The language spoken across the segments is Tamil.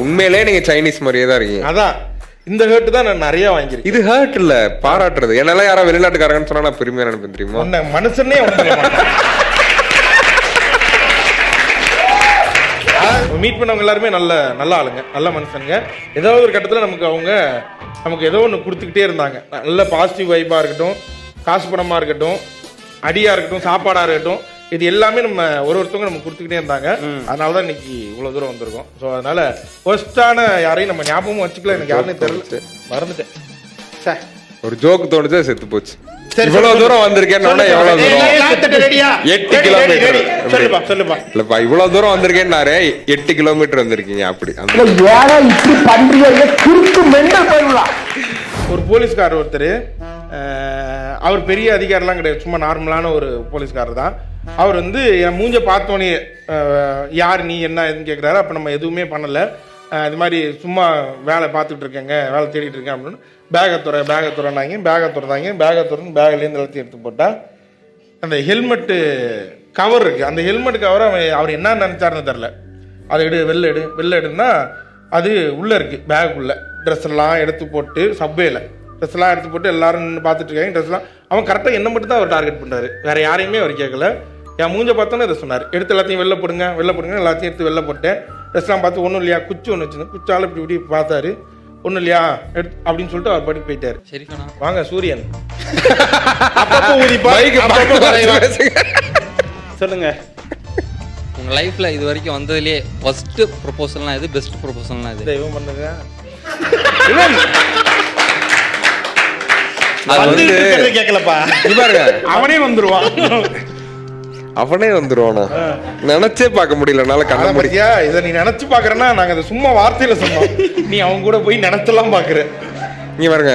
உண்மையிலே நீங்க சைனீஸ் மாதிரியே தான் இருக்கீங்க. அதான் இந்த ஹர்ட் தான் நான் நிறைய வாங்கியிருக்கேன். இது ஹர்ட் இல்ல, பாராட்டுறது. என்னால யாரா வெளிநாட்டுக்காரங்கன்னு சொன்னா நான் பெருமையா நினைப்பேன் தெரியுமா? மனுஷனே மீட் பண்ணவங்க எல்லாருமே நல்ல ஆளுங்க, நல்ல மனுஷனுங்க. ஏதாவது ஒரு கட்டத்தில் நமக்கு ஏதோ ஒன்று கொடுத்துக்கிட்டே இருந்தாங்க. நல்ல பாசிட்டிவ் வைப்பாக இருக்கட்டும், காசு பணமாக இருக்கட்டும், அடியாக இருக்கட்டும், சாப்பாடாக இருக்கட்டும், இது எல்லாமே நம்ம ஒருத்தவங்க நம்ம கொடுத்துக்கிட்டே இருந்தாங்க. அதனால தான் இன்னைக்கு இவ்வளோ தூரம் வந்திருக்கோம். ஸோ அதனால ஃபர்ஸ்டான யாரையும் நம்ம ஞாபகமும் வச்சுக்கல. எனக்கு யாருன்னு தெரியல, மறந்துட்டேன். சார் ஒரு ஜோக்கு தோணுச்சு, செத்து போச்சு. இவ்வளவு தூரம் வந்திருக்கேன். 8 கிலோமீட்டர் இல்லப்பா, இவ்வளவு தூரம் வந்திருக்கேன்னாரு 8 கிலோமீட்டர் வந்திருக்கீங்க. அப்படி ஒரு போலீஸ்காரர் ஒருத்தர், அவர் பெரிய அதிகாரிலாம் கிடையாது, சும்மா நார்மலான ஒரு போலீஸ்காரர் தான். அவர் வந்து என் மூஞ்ச பார்த்தோன்னே யார் நீ என்ன எதுன்னு கேட்குறாரு. அப்போ நம்ம எதுவுமே பண்ணலை, இது மாதிரி சும்மா வேலை பார்த்துட்டு இருக்கேங்க, வேலை தேடிட்டு இருக்கேன் அப்படின்னு. பேகை துறனாங்க, பேகை துறந்து பேக்லேருந்து எல்லாத்தையும் எடுத்து போட்டால் அந்த ஹெல்மெட்டு கவர் இருக்குது. அந்த ஹெல்மெட் கவரை அவர் என்ன நினச்சாருன்னு தெரில. அதை வெளில எடுன்னா அது உள்ளே இருக்குது, பேக்குள்ளே ட்ரெஸ் எல்லாம் எடுத்து போட்டு, சப்வேல ட்ரெஸ் எல்லாம் எடுத்து போட்டு எல்லாரும் நின்று பார்த்துட்டு இருக்காங்க. ட்ரெஸ்லாம் அவன் கரெக்டாக என்ன மட்டும் தான் அவர் டார்கெட் பண்ணுறாரு, வேறு யாரையுமே அவர் கேட்கல. என் மூஞ்ச பார்த்தோன்னே இதை சொன்னார், எடுத்து எல்லாத்தையும் வெளில போடுங்க எல்லாத்தையும் எடுத்து வெளில போட்டேன். ட்ரெஸ்லாம் பார்த்து ஒன்றும் இல்லையா, குச்சி ஒன்று வச்சுருந்தேன், குச்சால் இப்படி பார்த்தாரு, ஒன்றும் இல்லையா அப்படின்னு சொல்லிட்டு அவர் பாட்டுக்கு போயிட்டாரு. சரி வாங்க சூரியன் சொல்லுங்க. உங்க லைஃப்ல இது வரைக்கும் வந்ததுலயே ஃபர்ஸ்ட் ப்ரொபோசல்னா எது, பெஸ்ட் ப்ரொபோசல்னா எது? தெய்வம் பண்ணுங்க. கேட்கலப்பா, அவனே வந்துருவான். அவனே வந்துருவானா? நினைச்சே பார்க்க முடியல. கண்ண முடியா இதை நீ நினைச்சு பாக்குறேன்னா நாங்க அதை சும்மா வார்த்தையில சொன்னோம், நீ அவங்க கூட போய் நினைச்செல்லாம் பாக்குற. நீ பாருங்க,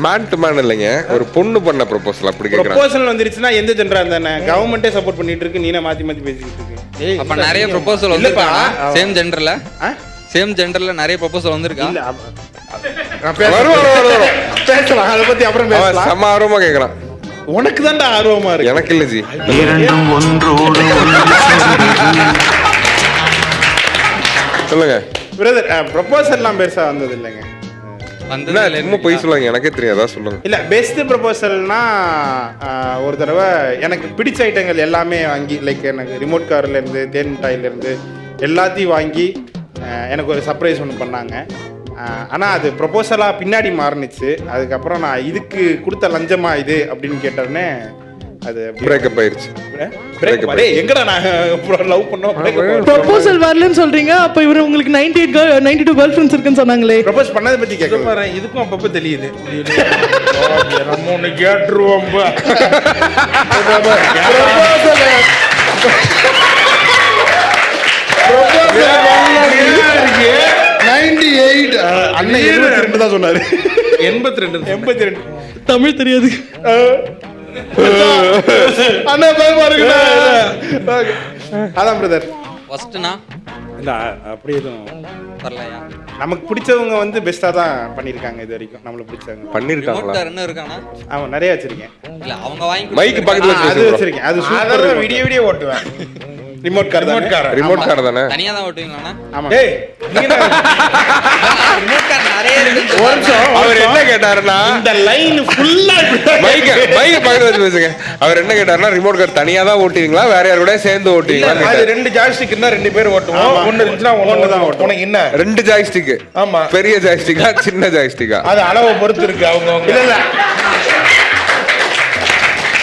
மேன் டு மேன் இல்லைங்க, ஒரு பொண்ணு பண்ண ப்ரொபோசல். அப்படி கேக்குறாங்க. ப்ரொபோசல் வந்துருச்சுன்னா எந்த ஜெண்டரா இருந்தானே கவர்மெண்டே சப்போர்ட் பண்ணிட்டு இருக்கு, நீனே மாத்தி பேசிக்கிட்டு இருக்கு. அப்ப நிறைய ப்ரொபோசல் வந்திருக்கா? சேம் ஜெண்டர்ல நிறைய ப்ரொபோசல் வந்திருக்கா? பேசலாம், அதை பத்தி அப்புறம் பேசலாம். செம ஆர்வமா கேக்குறான். உனக்கு தான்டா ஆர்வமா இருக்கு, எனக்கு இல்ல ஜி. சொல்லுங்க பிரதர். ப்ரொபோசல்லாம் பெருசா வந்தது இல்லைங்க. போய் சொல்லுங்க, எனக்கே தெரியாதா? சொல்லுங்க. இல்ல பெஸ்ட் ப்ரொபோசல்னா ஒரு தடவை எனக்கு பிடிச்ச ஐட்டங்கள் எல்லாமே வாங்கி, லைக் எனக்கு ரிமோட் கார்ல இருந்து தேன் மிட்டாயில இருந்து எல்லாத்தையும் வாங்கி எனக்கு ஒரு சர்ப்ரைஸ் ஒன்று பண்ணாங்க. ஆனால் அது ப்ரொபோசலாக பின்னாடி மாறுனுச்சு. அதுக்கப்புறம் நான் இதுக்கு கொடுத்த லஞ்சமா இது அப்படின்னு கேட்டோடனே அது பிரேக்கப் ஆயிருச்சு. எங்கடா நான் லவ் பண்ணோம், ப்ரொபோசல் வரலன்னு சொல்றீங்க. அப்ப இவரு உங்களுக்கு 92 கேர்ள் ஃப்ரெண்ட்ஸ் இருக்குன்னு சொன்னாங்களே, ப்ரொபோஸ் பண்ணதை பத்தி கேட்க போறேன். இதுக்கும் அப்பப்போ தெரியுது. நம்ம ஒன்று கேட்டுருவோம். 98 அண்ணன் 72 தான் சொன்னாரு. 82 தமிழ் தெரியாது அண்ணா. அதான் பிரதர் ஃபர்ஸ்ட்னா இல்ல அப்படி எதுவும் வரலையா? நமக்கு பிடிச்சவங்க வந்து பெஸ்டா தான் பண்ணிருக்காங்க இது வரைக்கும். நம்மளுக்கு பிடிச்சவங்க பண்ணிருக்காங்களா? என்ன இருக்கானா? அவன் நிறைய வச்சிருக்கேன். இல்ல அவங்க வாங்கி மைக் பக்கத்துல அது வச்சிருக்கேன். அது சூப்பர். விடிய ஓட்டுவேன். ரிமோட் கார் தானே? தனியா தான் ஓட்டுவீங்களா? ஆமா. டேய் நீங்க ரிமோட் கார் நிறைய இருக்கு. ஒரு நிமிஷம். அவர் என்ன கேட்டாருன்னா, இந்த லைன் ஃபுல்லா மைக் பக்கத்துல வச்சு பேசுங்க. அவர் என்ன கேட்டாருன்னா, ரிமோட் கார் தனியா தான் ஓட்டுவீங்களா, வேற யார் கூட சேர்ந்து ஓட்டுவீங்களா? அது 2 ஜாய்ஸ்டிக் இருந்தா 2 பேர் ஓட்டுவோம். ஒன்னு இருந்துச்சுனா ஒன்னு தான் ஓட்டுவோம். உனக்கு என்ன 2 ஜாய்ஸ்டிக்? ஆமா. பெரிய ஜாய்ஸ்டிக்கா சின்ன ஜாய்ஸ்டிக்கா? அது அளவை பொறுத்து இருக்கு. அவங்க இல்ல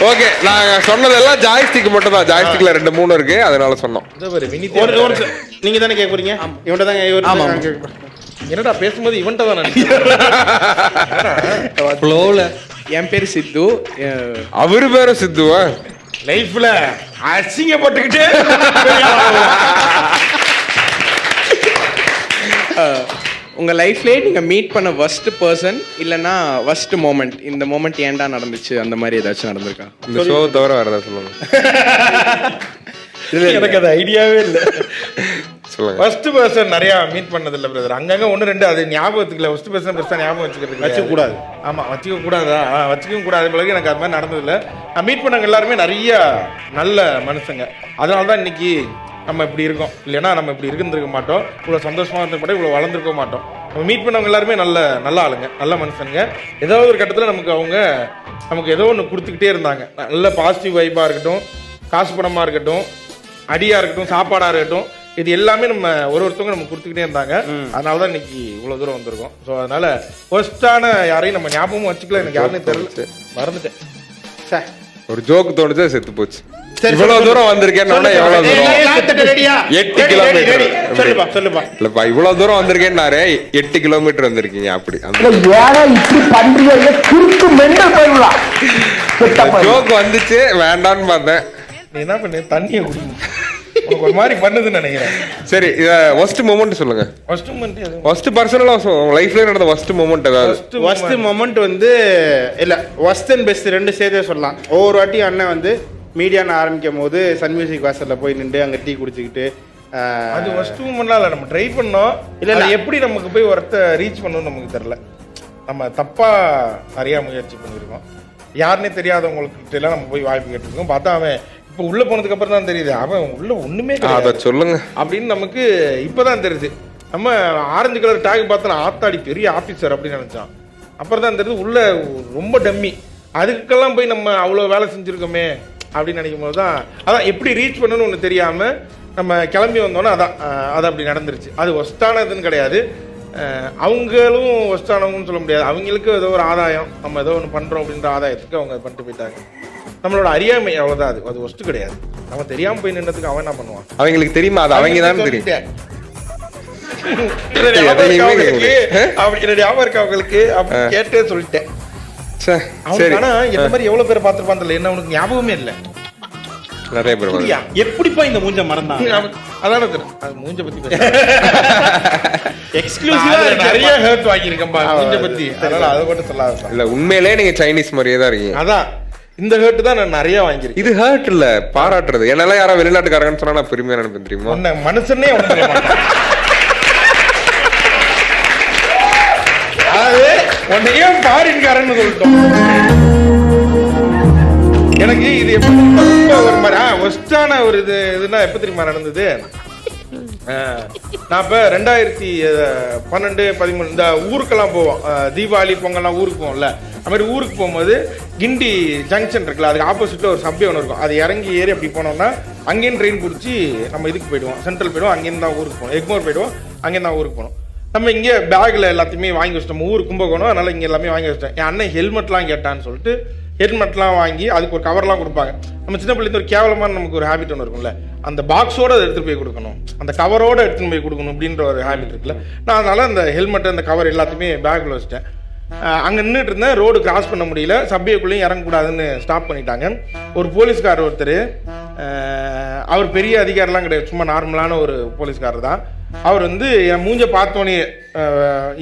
ஓகே, நாங்க சொன்னதெல்லாம் ஜாய்ஸ்டிக் மட்டும் தான். ஜாய்ஸ்டிக்ல 2-3 இருக்கு, அதனால சொன்னோம். நீங்க தானே கேட்க போறீங்க? இவன்ட்ட தான். என்னடா பேசும்போது இவன்ட்ட தான் ஃப்ளோல. என் பேர் சித்து. அவரு பேரும் சித்துவா? லைஃப்ல அசிங்கப்பட்டுக்கிட்டே உங்கள் லைஃப்லேயே நீங்கள் மீட் பண்ண ஃபர்ஸ்ட் பர்சன் இல்லைன்னா ஃபர்ஸ்ட் மோமெண்ட், இந்த மோமெண்ட் ஏன்டா நடந்துச்சு, அந்த மாதிரி ஏதாச்சும் நடந்திருக்கா? இந்த ஷோ தவிர வேற ஏதாவது சொல்லுங்க. எனக்கு அது ஐடியாவே இல்லை. சொல்லுங்க. ஃபர்ஸ்ட் பர்சன் நிறைய மீட் பண்ணது இல்லை பிரதர். அங்கங்க 1-2 அது ஞாபகத்துக்குல. ஃபர்ஸ்ட் பர்சன் பெருசாக ஞாபகம் வச்சுக்க கூடாது. ஆமா, வச்சுக்க கூடாதா? வச்சுக்கவும் கூடாது. பிறகு எனக்கு அது மாதிரி நடந்ததில்லை. நான் மீட் பண்ணவங்க எல்லாருமே நிறைய நல்ல மனுஷங்க. அதனால தான் இன்னைக்கு நம்ம இப்படி இருக்கோம், இல்லைன்னா நம்ம இப்படி இருந்திருக்க மாட்டோம், இவ்வளோ சந்தோஷமாக இருந்திருக்க மாட்டோம், இவ்வளோ வளர்ந்துருக்க மாட்டோம். நம்ம மீட் பண்ணவங்க எல்லாருமே நல்ல ஆளுங்க, நல்ல மனுஷனுங்க. ஏதாவது ஒரு கட்டத்தில் நமக்கு ஏதோ ஒன்று கொடுத்துக்கிட்டே இருந்தாங்க. நல்ல பாசிட்டிவ் வைப்பாக இருக்கட்டும், காசு பணமாக இருக்கட்டும், அடியாக இருக்கட்டும், சாப்பாடாக இருக்கட்டும், இது எல்லாமே நம்ம ஒருத்தவங்க நம்ம கொடுத்துக்கிட்டே இருந்தாங்க. அதனால தான் இன்னைக்கு இவ்வளோ தூரம் வந்திருக்கோம். ஸோ அதனால ஃபர்ஸ்டான யாரையும் நம்ம ஞாபகமும் வச்சுக்கல. எனக்கு யாருன்னு தெரியல, மறந்துட்டேன். சார் ஒரு ஜோக்கு தோணுச்சு, செத்து போச்சு. இவ்வளவு தூரம் வந்திருக்கேன், 8 கிலோமீட்டர். சொல்லுப்பா. இல்லப்பா, இவ்வளவு தூரம் வந்திருக்கேன்னாரு, 8 கிலோமீட்டர் வந்திருக்கீங்க. அப்படி ஜோக் வந்துச்சு, வேண்டான்னு பார்த்தேன். நீ என்ன பண்ணு, தண்ணியை குடிக்கணும், ஒரு மாதிரி பண்ணுதுன்னு நினைக்கிறேன். சரி, ஃபர்ஸ்ட் மொமெண்ட் சொல்லுங்க. ஃபர்ஸ்ட் பர்சனலா லைஃப்ல நடந்த ஃபர்ஸ்ட் மொமெண்ட் ஏதாவது? ஃபர்ஸ்ட் மொமெண்ட் வந்து இல்ல, ஃபர்ஸ்ட் அண்ட் பெஸ்ட் ரெண்டு சேர்த்தே சொல்லலாம். ஒவ்வொரு வாட்டி அண்ணன் வந்து மீடியான்னு ஆரம்பிக்கும் போது சன் மியூசிக் வாசல்ல போய் நின்று அங்கே டீ குடிச்சுக்கிட்டு, அது ஃபர்ஸ்ட் மூமெண்ட்லாம் இல்லை, நம்ம ட்ரை பண்ணோம். இல்லை எப்படி நமக்கு போய் ஒருத்த ரீச் பண்ணணும்னு நமக்கு தெரியல. நம்ம தப்பா நிறையா முயற்சி பண்ணியிருக்கோம். யாருன்னே தெரியாதவங்களுக்கு எல்லாம் நம்ம போய் வாய்ப்பு கேட்டிருக்கோம். பார்த்தா அவன் இப்போ உள்ள போனதுக்கு அப்புறம் தான் தெரியுது அவன் உள்ள ஒண்ணுமே அதை சொல்லுங்க அப்படின்னு நமக்கு இப்பதான் தெரியுது. நம்ம ஆரஞ்சு கலர் டேக் பார்த்தா ஆத்தாடி பெரிய ஆபீசர் அப்படின்னு நினைச்சான். அப்புறம் தான் தெரியுது உள்ள ரொம்ப டம்மி. அதுக்கெல்லாம் போய் நம்ம அவ்வளோ வேலை செஞ்சுருக்கோமே அப்படின்னு நினைக்கும் போது தான் அதான் எப்படி ரீச் பண்ணணும்னு ஒன்று தெரியாமல் நம்ம கிளம்பி வந்தோன்னா அது அப்படி நடந்துருச்சு. அது ஒஸ்டானதுன்னு கிடையாது, அவங்களும் ஒஸ்டானவங்கன்னு சொல்ல முடியாது. அவங்களுக்கு ஏதோ ஒரு ஆதாயம், நம்ம ஏதோ ஒன்று பண்ணுறோம் அப்படின்ற ஆதாயத்துக்கு அவங்க பண்ணிட்டு போயிட்டாங்க. நம்மளோட அறியாமை அவ்வளோதான். அது ஒஸ்ட்டு கிடையாது. நம்ம தெரியாமல் போய் நின்றதுக்கு அவன் என்ன பண்ணுவான்? அவங்களுக்கு தெரியுமா? அது அவங்க தான் தெரியும். அவங்களுக்கு கேட்டே சொல்லிட்டேன். ஆனா என்ன மாதிரி எவ்வளவு பேர் பார்த்திருப்பான் தெரியல, என்ன உனக்கு ஞாபகமே இல்ல. நிறைய பேர் எப்படிப்பா இந்த மூஞ்ச மறந்தாங்க? அதான அது மூஞ்ச பத்தி எக்ஸ்க்ளூசிவா நிறைய ஹர்ட் வாங்கியிருக்கேன்பா மூஞ்ச பத்தி. அதனால அதை மட்டும் சொல்லாத. இல்ல உண்மையிலே நீங்க சைனீஸ் மாதிரியே தான் இருக்கீங்க. அதான் இந்த ஹர்ட் தான் நான் நிறைய வாங்கியிருக்கேன். இது ஹர்ட் இல்ல, பாராட்டுறது. என்னால யாரா வெளிநாட்டுக்காரங்கன்னு சொன்னா நான் பெருமையா நினைப்பேன் தெரியுமா? உன்னை மனுஷனே அதாவது உன்னையும் ஃபாரின்காரன்னு சொல்லிட்டோம். எனக்கு இது எப்படி ஒரு மாதிரி ஒஸ்டான ஒரு இதுனா எப்ப தெரியுமா நடந்தது? நான் இப்போ 2012, 13 இந்த ஊருக்கெல்லாம் போவோம். தீபாவளி பொங்கல்லாம் ஊருக்கு போவோம்ல, அது மாதிரி ஊருக்கு போகும்போது கிண்டி ஜங்ஷன் இருக்குல்ல, அதுக்கு ஆப்போசிட்டில் ஒரு சப்வே ஒன்று இருக்கும். அது இறங்கி ஏறி அப்படி போனோம்னா அங்கேயும் ட்ரெயின் பிடிச்சி நம்ம இதுக்கு போயிடுவோம், சென்ட்ரல் போயிடுவோம். அங்கேருந்து தான் ஊருக்கு போகணும், எக்மோர் போயிடுவோம், அங்கேருந்து தான் ஊருக்கு போகணும். நம்ம இங்கே பேக்கில் எல்லாத்தையுமே வாங்கி வச்சிட்டோம். ஊர் கும்பகோணம், அதனால் இங்கே எல்லாமே வாங்கி வச்சிட்டேன். என் அண்ணன் ஹெல்மெட்லாம் கேட்டான்னு சொல்லிட்டு ஹெல்மெட்லாம் வாங்கி அதுக்கு ஒரு கவர்லாம் கொடுப்பாங்க. நம்ம சின்ன பிள்ளைங்க ஒரு கேவலமான நமக்கு ஒரு ஹேபிட் ஒன்று இருக்கும்ல, அந்த பாக்ஸோடு அதை எடுத்துகிட்டு போய் கொடுக்கணும், அந்த கவரோடு எடுத்துகிட்டு போய் கொடுக்கணும் அப்படின்ற ஒரு ஹேபிட் இருக்குல்ல. நான் அதனால் அந்த ஹெல்மெட்டு அந்த கவர் எல்லாத்தையுமே பேக்கில் வச்சுட்டேன். அங்கே நின்றுட்டு இருந்தேன், ரோடு கிராஸ் பண்ண முடியல, சப்வேக்குள்ளேயும் இறங்கக்கூடாதுன்னு ஸ்டாப் பண்ணிட்டாங்க. ஒரு போலீஸ்காரர் ஒருத்தர், அவர் பெரிய அதிகாரிலாம் கிடையாது, சும்மா நார்மலான ஒரு போலீஸ்காரர் தான். அவர் வந்து என் மூஞ்ச பார்த்தோன்னே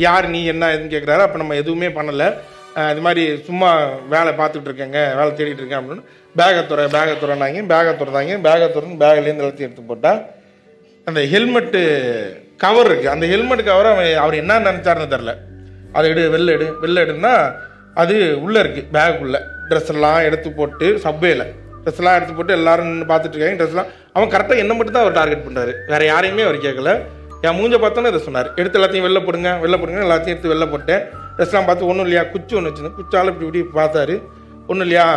யார் நீ என்ன எதுன்னு கேட்குறாரு. அப்போ நம்ம எதுவுமே பண்ணலை, இது மாதிரி சும்மா வேலை பார்த்துட்டு இருக்கேங்க, வேலை தேடிட்டு இருக்கேன் அப்படின்னு. பேகை துறனாங்க, பேகை துறந்து பேக்லேருந்து எல்லாத்தையும் எடுத்து போட்டால் அந்த ஹெல்மெட்டு கவர் இருக்குது. அந்த ஹெல்மெட் கவர் அவர் என்ன நினச்சாருன்னு தெரில. அதை வெளில எடுன்னா அது உள்ளே இருக்குது, பேக்குள்ளே ட்ரெஸ் எல்லாம் எடுத்து போட்டு, சப்வேல ட்ரெஸ் எல்லாம் எடுத்து போட்டு எல்லாரும் நின்று பார்த்துட்டு இருக்காங்க. ட்ரெஸ்லாம் அவன் கரெக்டாக என்ன மட்டும் தான் அவர் டார்கெட் பண்ணுறாரு, வேறு யாரையுமே அவர் கேட்கல. என் மூஞ்ச பார்த்தோன்னே இதை சொன்னார், எடுத்து எல்லாத்தையும் வெளில போடுங்க எல்லாத்தையும் எடுத்து வெளில போட்டேன். ட்ரெஸ்லாம் பார்த்து ஒன்றும் இல்லையா, குச்சி ஒன்று வச்சுருந்தேன், குச்சால் இப்படி பார்த்தாரு, ஒன்றும் இல்லையா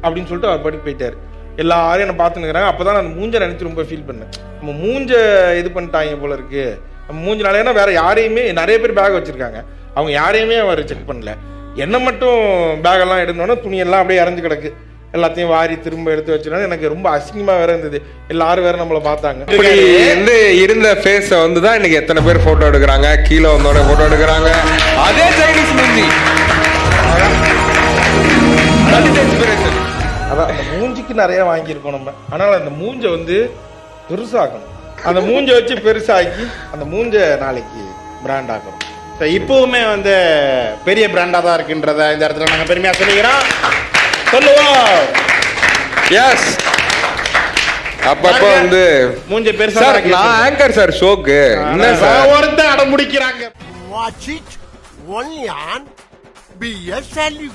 அப்படின்னு சொல்லிட்டு அவர் படிக்க போயிட்டார். எல்லாரும் என்னை பார்த்துன்னுக்குறாங்க. அப்போ தான் நான் மூஞ்ச நினச்சி ரொம்ப ஃபீல் பண்ணேன். நம்ம மூஞ்ச இது பண்ணிட்டாங்க போல இருக்கு, நம்ம மூஞ்சினால. ஏன்னா வேறு யாரையுமே, நிறைய பேர் பேக் வச்சுருக்காங்க, அவங்க யாரையுமே அவர் செக் பண்ணல. என்ன மட்டும் பேகெல்லாம் எடுக்கணுன்னா துணியெல்லாம் அப்படியே இறஞ்சி கிடக்கு, எல்லாத்தையும் வாரி திரும்ப எடுத்து வச்சுருந்தா எனக்கு ரொம்ப அசிங்கமாக வேற இருந்தது. எல்லாரும் வேற நம்மளை பார்த்தாங்க. இப்படி வந்து இருந்த ஃபேஸை வந்து தான் இன்னைக்கு எத்தனை பேர் ஃபோட்டோ எடுக்கிறாங்க, கீழே வந்தோட ஃபோட்டோ எடுக்கிறாங்க. அதே சைனீஸ் மூஞ்சி, அதான் அந்த மூஞ்சிக்கு நிறைய வாங்கியிருக்கோம் நம்ம. ஆனால் அந்த மூஞ்சை வந்து பெருசாக்கணும், அந்த மூஞ்சை வச்சு பெருசாக்கி அந்த மூஞ்சை நாளைக்கு பிராண்ட் ஆக்கணும். இப்பவுமே வந்து பெரிய பிராண்டா தான் இருக்குன்றத இந்த இடத்துல நாங்கள் பெருமையாக சொல்லிக்கிறோம், சொல்லுவோம். எஸ், அப்பப்ப வந்து மூஞ்ச பெருசா நான் ஆங்கர் சார் ஷோக்கு என்ன சார் ஒருத்தன் அடம் முடிக்கிறாங்க. Watch it only on BS Value.